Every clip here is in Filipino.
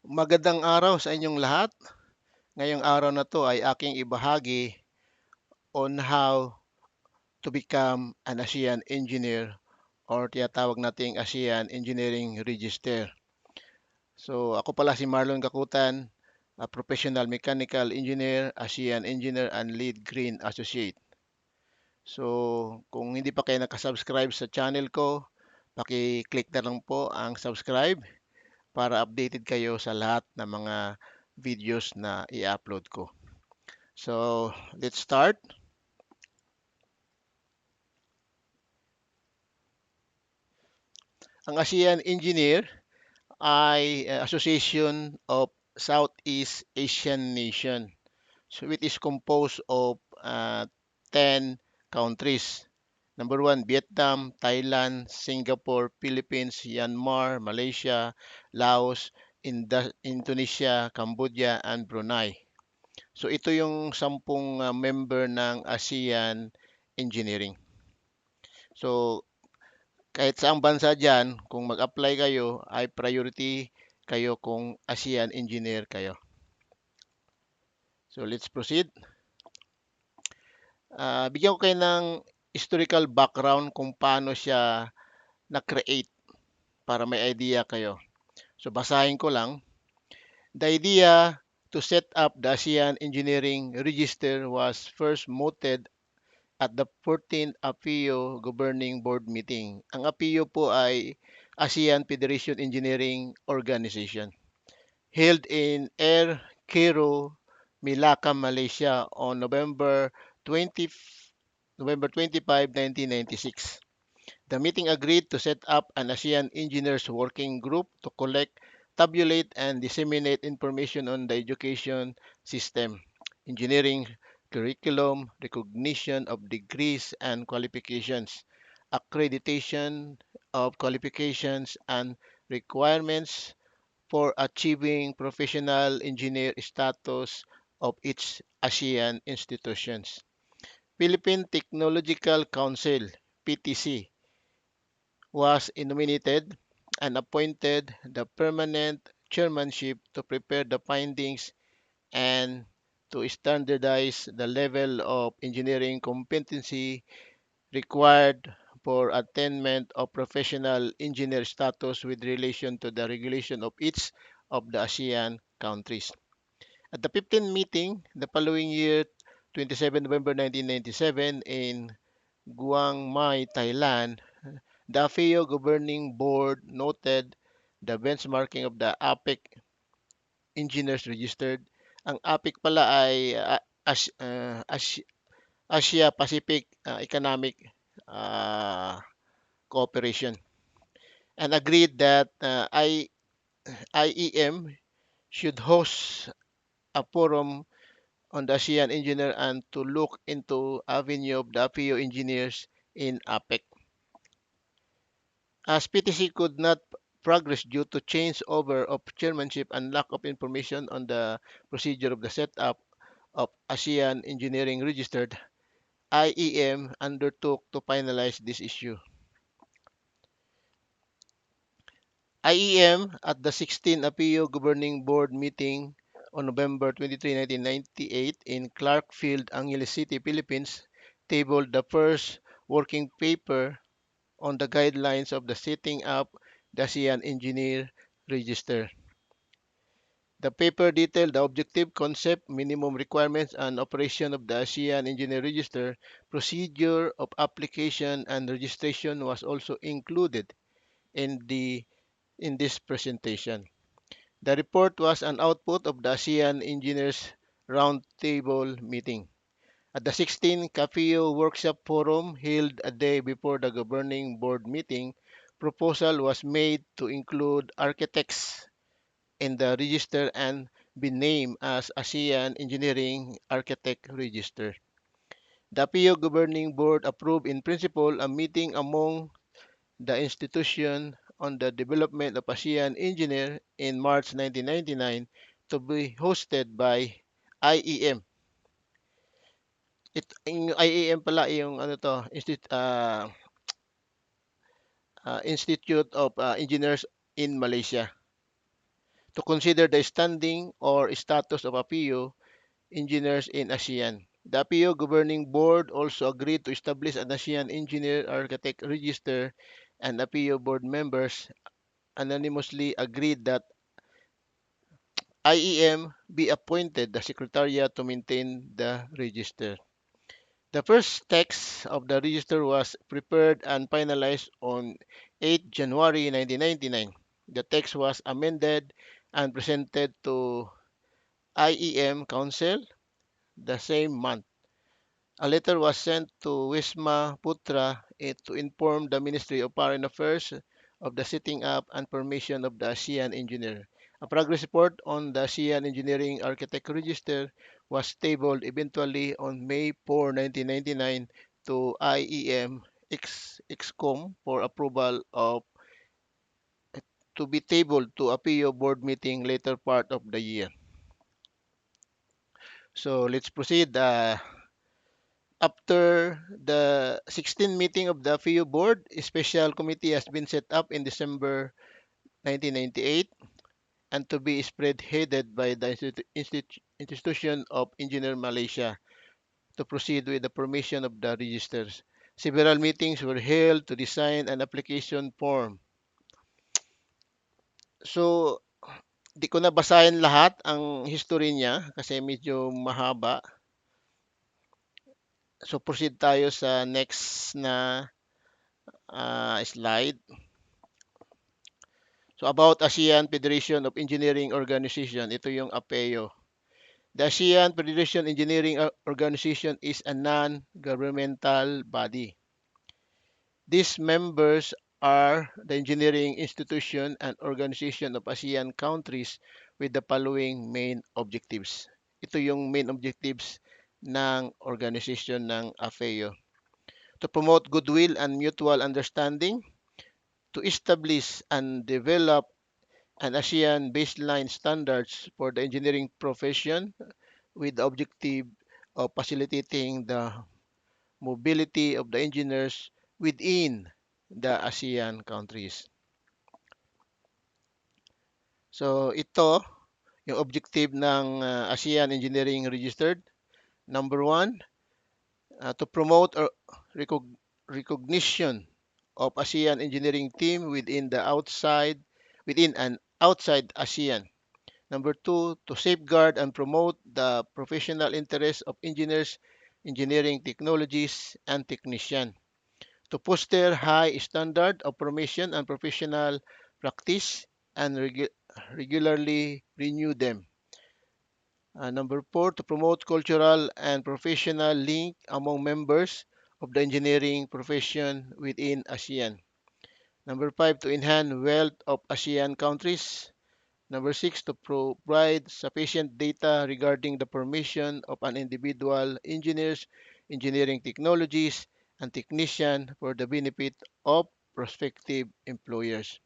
Magandang araw sa inyong lahat. Ngayong araw na 'to ay aking ibahagi on how to become an ASEAN engineer or tinatawag nating ASEAN Engineering Register. So ako pala si Marlon Gakutan, a professional mechanical engineer, ASEAN engineer and lead green associate. So kung hindi pa kayo nakasubscribe sa channel ko, paki-click na lang po ang subscribe para updated kayo sa lahat ng mga videos na i-upload ko. So, let's start. Ang ASEAN Engineer ay Association of Southeast Asian Nation. So, it is composed of 10 countries. Number one, Vietnam, Thailand, Singapore, Philippines, Myanmar, Malaysia, Laos, Indonesia, Cambodia, and Brunei. So, ito yung 10 member ng ASEAN Engineering. So, kahit saang bansa dyan, kung mag-apply kayo, ay priority kayo kung ASEAN engineer kayo. So let's proceed. Bigyan ko kayo ng historical background kung paano siya na-create para may idea kayo. So basahin ko lang. The idea to set up the ASEAN Engineering Register was first mooted at the 14th APEO Governing Board meeting. Ang APEO po ay ASEAN Federation Engineering Organization, held in Air Cairo, Melaka, Malaysia on November 25, 1996. The meeting agreed to set up an ASEAN Engineers Working Group to collect, tabulate, and disseminate information on the education system, engineering curriculum, recognition of degrees and qualifications, accreditation of qualifications, and requirements for achieving professional engineer status of its ASEAN institutions. Philippine Technological Council (PTC) was nominated and appointed the permanent chairmanship to prepare the findings and to standardize the level of engineering competency required for attainment of professional engineer status with relation to the regulation of each of the ASEAN countries. At the 15th meeting the following year, 27 November 1997, in Guang Mai, Thailand, the AFEO Governing Board noted the benchmarking of the APEC engineers registered. Ang APEC pala ay Asia Pacific Economic uh, Cooperation, and agreed that IEM should host a forum on the ASEAN engineer and to look into avenue of the APEO engineers in APEC. As PTC could not progress due to change over of chairmanship and lack of information on the procedure of the setup of ASEAN Engineering Registered, IEM undertook to finalize this issue. IEM at the 16th APEO Governing Board meeting on November 23, 1998 in Clarkfield, Angeles City, Philippines, tabled the first working paper on the guidelines of the setting up the ASEAN Engineer Register. The paper detailed the objective, concept, minimum requirements, and operation of the ASEAN Engineer Register. Procedure of application and registration was also included in the in this presentation. The report was an output of the ASEAN Engineers Roundtable meeting. At the 16th CAFEO Workshop Forum held a day before the governing board meeting, proposal was made to include architects in the register and be named as ASEAN Engineering Architect Register. The APEO Governing Board approved in principle a meeting among the institution on the development of ASEAN Engineer in March 1999 to be hosted by IEM. Yung IEM pala yung ano to, Institute of Engineers in Malaysia. to consider the standing or status of APIO engineers in ASEAN. The APIO Governing Board also agreed to establish an ASEAN Engineer Architect Register, and APIO board members unanimously agreed that IEM be appointed the secretariat to maintain the register. The first text of the register was prepared and finalized on 8 January 1999. The text was amended and presented to IEM Council the same month. A letter was sent to Wisma Putra to inform the Ministry of Foreign Affairs of the setting up and formation of the ASEAN Engineer. A progress report on the ASEAN Engineering Architect Register was tabled eventually on May 4, 1999 to IEM EXCOM for approval of to be tabled to a PO board meeting later part of the year. So let's proceed. After the 16th meeting of the FIU board, a special committee has been set up in December 1998 and to be spread-headed by the Institution of Engineer Malaysia to proceed with the formation of the registers. Several meetings were held to design an application form. So, di ko na basahin lahat ang history niya kasi medyo mahaba. So, proceed tayo sa next na slide. So about ASEAN Federation of Engineering Organization, ito yung APEO. The ASEAN Federation Engineering Organization is a non-governmental body. These members are the engineering institution and organization of ASEAN countries with the following main objectives. Ito yung main objectives ng organization ng AFEO. To promote goodwill and mutual understanding, to establish and develop and ASEAN baseline standards for the engineering profession with the objective of facilitating the mobility of the engineers within the ASEAN countries. So ito yung objective ng ASEAN Engineering Registered. Number one, to promote recognition of ASEAN engineering team within and outside ASEAN. Number two, to safeguard and promote the professional interests of engineers, engineering technologies, and technicians. To foster high standard of formation and professional practice and regularly renew them. Number four, to promote cultural and professional link among members of the engineering profession within ASEAN. Number five, to enhance wealth of ASEAN countries. Number six, to provide sufficient data regarding the formation of an individual engineers, engineering technologies, and technician for the benefit of prospective employers.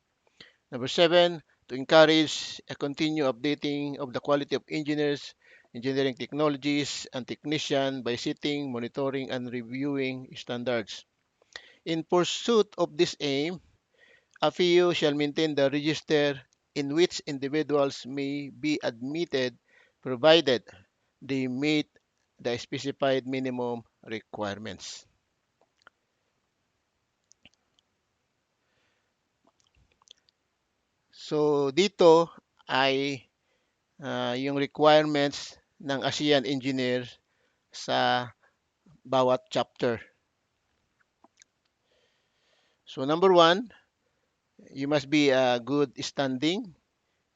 Number seven, to encourage a continued updating of the quality of engineers, engineering technologies, and technician by setting, monitoring, and reviewing standards. In pursuit of this aim, AFIU shall maintain the register in which individuals may be admitted provided they meet the specified minimum requirements. So dito ay yung requirements ng ASEAN engineer sa bawat chapter. So number one, you must be a good standing,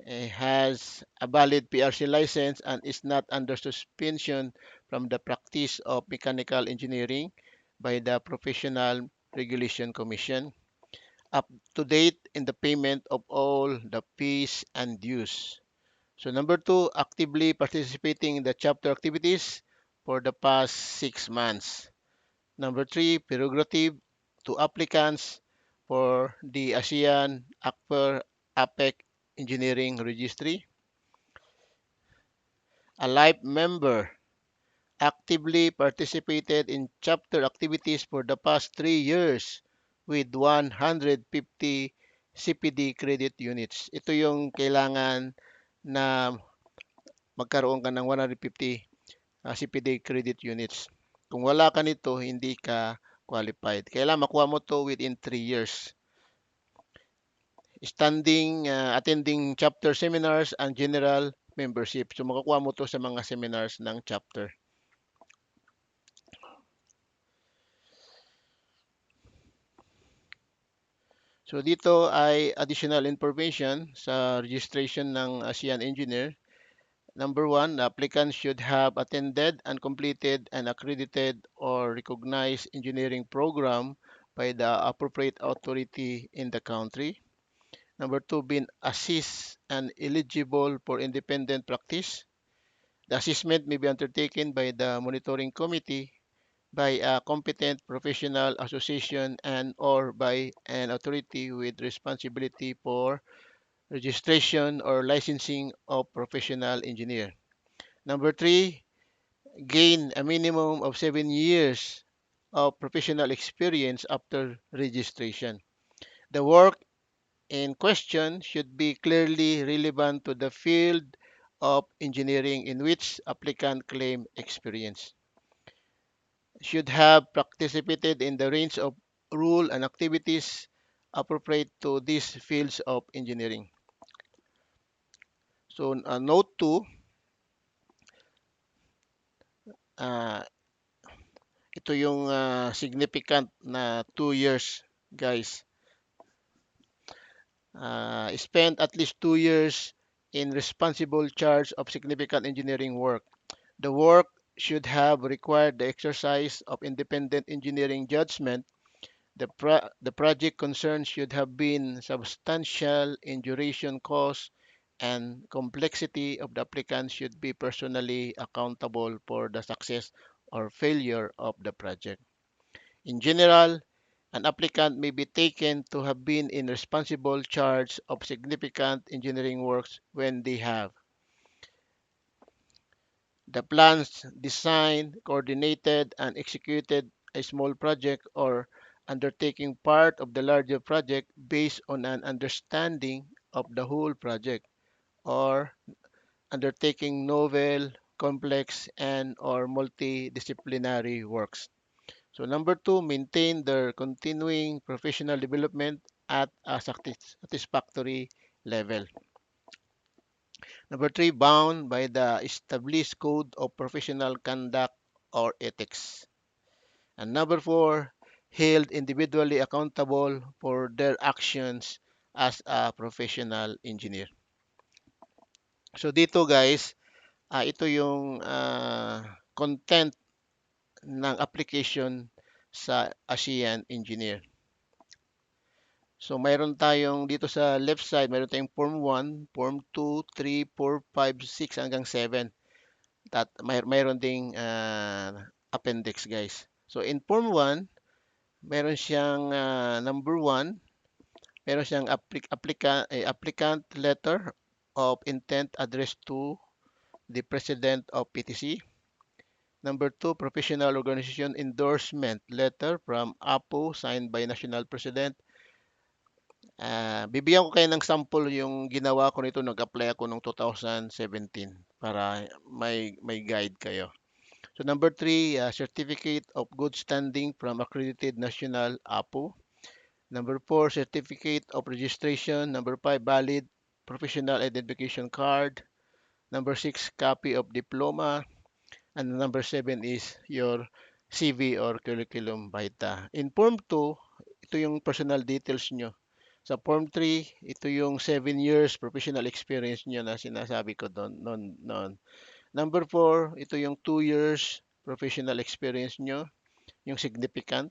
has a valid PRC license and is not under suspension from the practice of mechanical engineering by the Professional Regulation Commission, up to date in the payment of all the fees and dues. So number two, actively participating in the chapter activities for the past 6 months. Number three, prerogative to applicants for the ASEAN APEC Engineering Registry. A life member actively participated in chapter activities for the past 3 years with 150 CPD credit units. Ito yung kailangan na magkaroon ka ng 150 CPD credit units. Kung wala ka nito, hindi ka qualified. Kailangan makuha mo to within 3 years. Attending chapter seminars and general membership. So makukuha mo to sa mga seminars ng chapter. So dito ay additional information sa registration ng ASEAN Engineer. Number one, the applicant should have attended and completed an accredited or recognized engineering program by the appropriate authority in the country. Number two, been assessed and eligible for independent practice. The assessment may be undertaken by the monitoring committee, by a competent professional association, and or by an authority with responsibility for registration or licensing of professional engineer. Number three, gain a minimum of 7 years of professional experience after registration. The work in question should be clearly relevant to the field of engineering in which applicant claim experience. Should have participated in the range of rule and activities appropriate to these fields of engineering. So, note 2, uh, ito yung significant na 2 years, guys. Spent at least 2 years in responsible charge of significant engineering work. The work should have required the exercise of independent engineering judgment. The project concerned should have been substantial in duration, cost, and complexity of the applicant should be personally accountable for the success or failure of the project. In general, an applicant may be taken to have been in responsible charge of significant engineering works when they have the plans designed, coordinated, and executed a small project or undertaking part of the larger project based on an understanding of the whole project, or undertaking novel, complex, and or multidisciplinary works. So number two, maintain their continuing professional development at a satisfactory level. Number three, bound by the established code of professional conduct or ethics. And number four, held individually accountable for their actions as a professional engineer. So dito guys, ito yung content ng application sa ASEAN Engineer. So mayroon tayong dito sa left side, mayroon tayong Form 1, Form 2, 3, 4, 5, 6 hanggang 7. Mayroon ding appendix guys. So in Form 1, meron siyang number 1, meron siyang applicant letter of intent addressed to the President of PTC. Number 2, professional organization endorsement letter from APO signed by National President. Bibigyan ko kayo ng sample yung ginawa ko nito. Nag-apply ako noong 2017 para may guide kayo. So number 3, certificate of good standing from accredited national APO. Number 4, certificate of registration. Number 5, valid professional identification card. Number 6, copy of diploma. And number 7 is your CV or curriculum vitae. In Form 2, ito yung personal details nyo. Sa Form 3, ito yung 7 years professional experience nyo na sinasabi ko doon. Number 4, ito yung 2 years professional experience nyo, yung significant.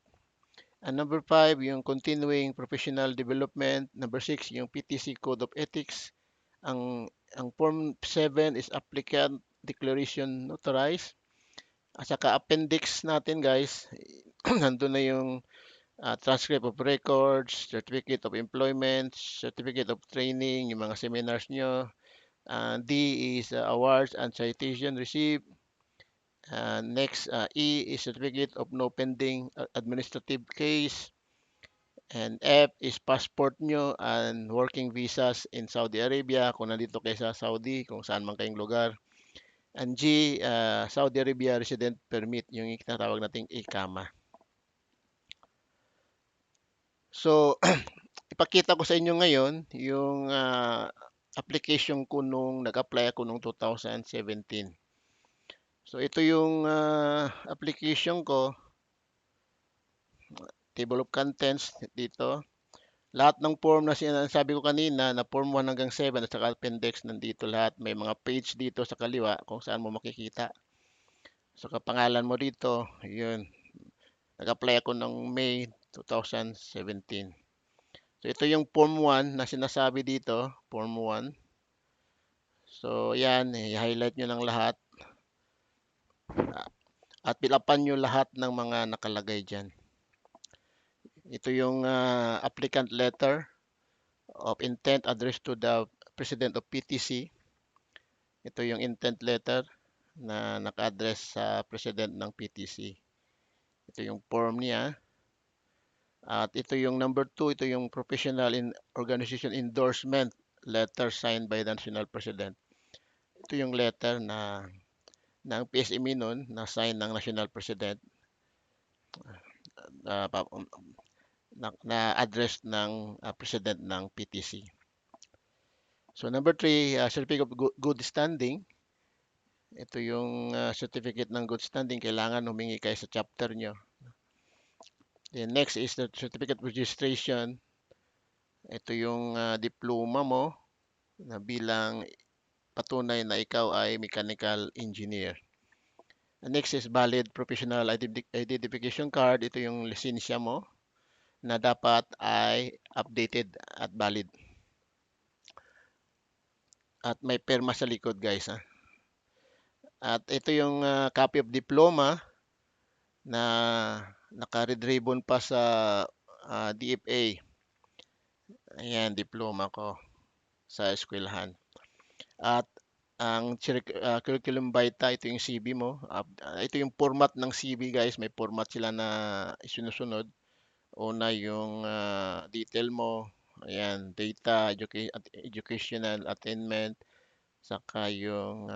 And number 5, yung continuing professional development. Number 6, yung PTC Code of Ethics. Ang Form 7 is applicant declaration notarized. At saka appendix natin guys, nandun na yung transcript of records, certificate of employment, certificate of training, yung mga seminars nyo. D is awards and citation received. Next, E is certificate of no pending administrative case. And F is passport nyo and working visas in Saudi Arabia kung nandito kayo sa Saudi, kung saan man kayong lugar. And G, Saudi Arabia resident permit, yung tinatawag nating IQAMA. So, ipakita ko sa inyo ngayon yung application ko nung nag-apply ako nung 2017. So, ito yung application ko, table of contents dito. Lahat ng form na sinasabi ko kanina, na form 1 hanggang 7 at saka appendix, nandito lahat. May mga page dito sa kaliwa kung saan mo makikita. So, kapangalan mo dito, yun. Nag-apply ako ng May 2017. So, ito yung form 1 na sinasabi dito, form 1. So, yan, i-highlight nyo ng lahat at pilapan nyo lahat ng mga nakalagay dyan. Ito yung applicant letter of intent addressed to the President of PTC. Ito yung intent letter na naka-address sa President ng PTC. Ito yung form niya. At ito yung number 2, ito yung professional organization endorsement letter signed by the National President. Ito yung letter na ng PSME nun na sign ng National President na, address ng President ng PTC. So number 3, certificate of good standing. Ito yung certificate ng good standing. Kailangan humingi kayo sa chapter nyo. Then next is the certificate of registration. Ito yung diploma mo na bilang patunay na ikaw ay mechanical engineer. And next is valid professional identification card. Ito yung lisensya mo na dapat ay updated at valid. At may perma sa likod, guys. At ito yung copy of diploma na naka-red ribbon pa sa DFA. Ayan, diploma ko sa eskwelahan. At ang curriculum vitae, ito yung CV mo. Ito yung format ng CV, guys. May format sila na isinusunod. Una yung detail mo. Ayan, data, educational attainment. Saka yung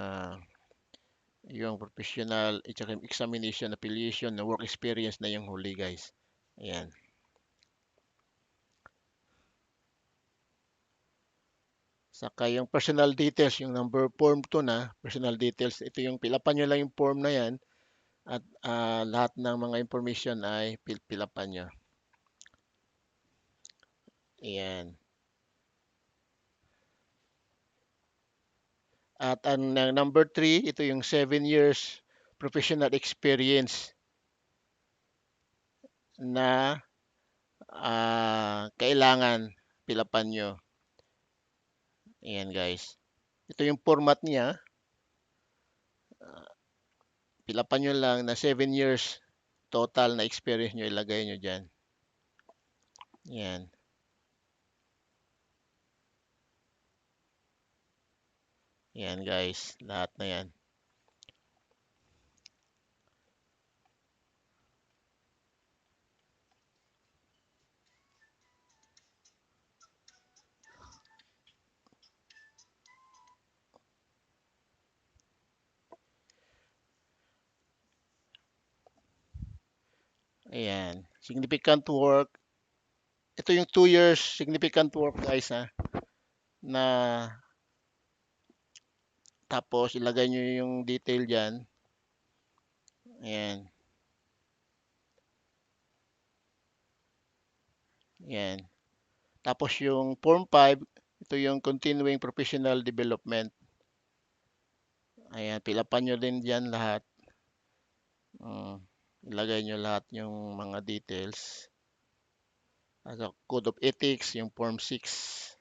professional examination, affiliation, na work experience na yung huli, guys. Ayan. Saka yung personal details, yung number form 2 na, personal details, ito yung pilapan nyo lang yung form na yan at lahat ng mga information ay pilapan nyo. Ayan. At ang number 3, ito yung 7 years professional experience na kailangan pilapan nyo. Ayan, guys. Ito yung format niya. Pilapan nyo lang na 7 years total na experience nyo, ilagay nyo dyan. Yan. Yan, guys. Lahat na yan. Ayan. Significant work. Ito yung 2 years significant work, guys, na tapos ilagay nyo yung detail dyan. Ayan. Ayan. Tapos yung form 5, ito yung continuing professional development. Ayan, pilapan nyo din dyan lahat. Ilagay nyo lahat yung mga details. Also, Code of Ethics, yung Form 6.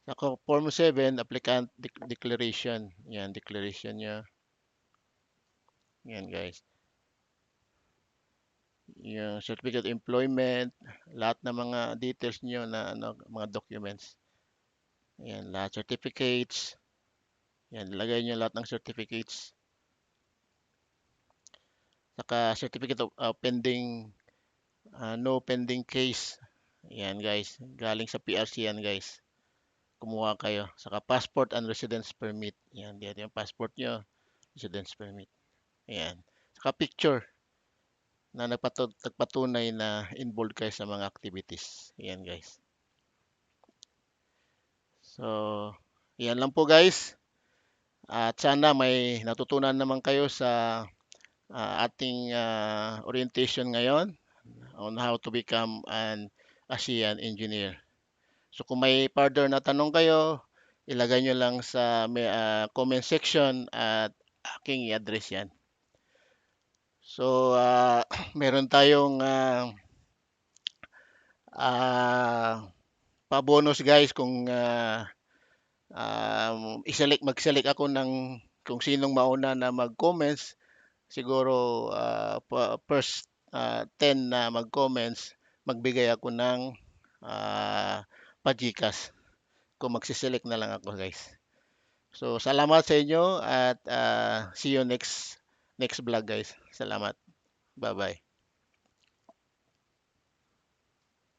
Ako, Form 7, Applicant Declaration. Yan, declaration nyo. Yan, guys. Yung Certificate of Employment, lahat ng mga details nyo na mga documents. Yan, lahat certificates. Yan, ilagay nyo lahat ng certificates. Saka Certificate of Pending No pending case. Yan guys, galing sa PRC yan guys. Kumuha kayo. Saka passport and residence permit. Yan, yan yung passport nyo, residence permit. Yan. Saka picture na nagpatunay na involved kayo sa mga activities. Yan guys. So, yan lang po guys. At sana may natutunan naman kayo sa ating orientation ngayon on how to become an ASEAN engineer. So kung may further na tanong kayo, ilagay nyo lang sa comment section at aking i-address yan. So, meron tayong pa-bonus guys kung mag-select ako ng kung sinong mauna na mag-comments. Siguro first 10 na mag-comments, magbigay ako ng pa-GCash kung magsiselect na lang ako guys. So, salamat sa inyo at see you next vlog guys. Salamat. Bye-bye.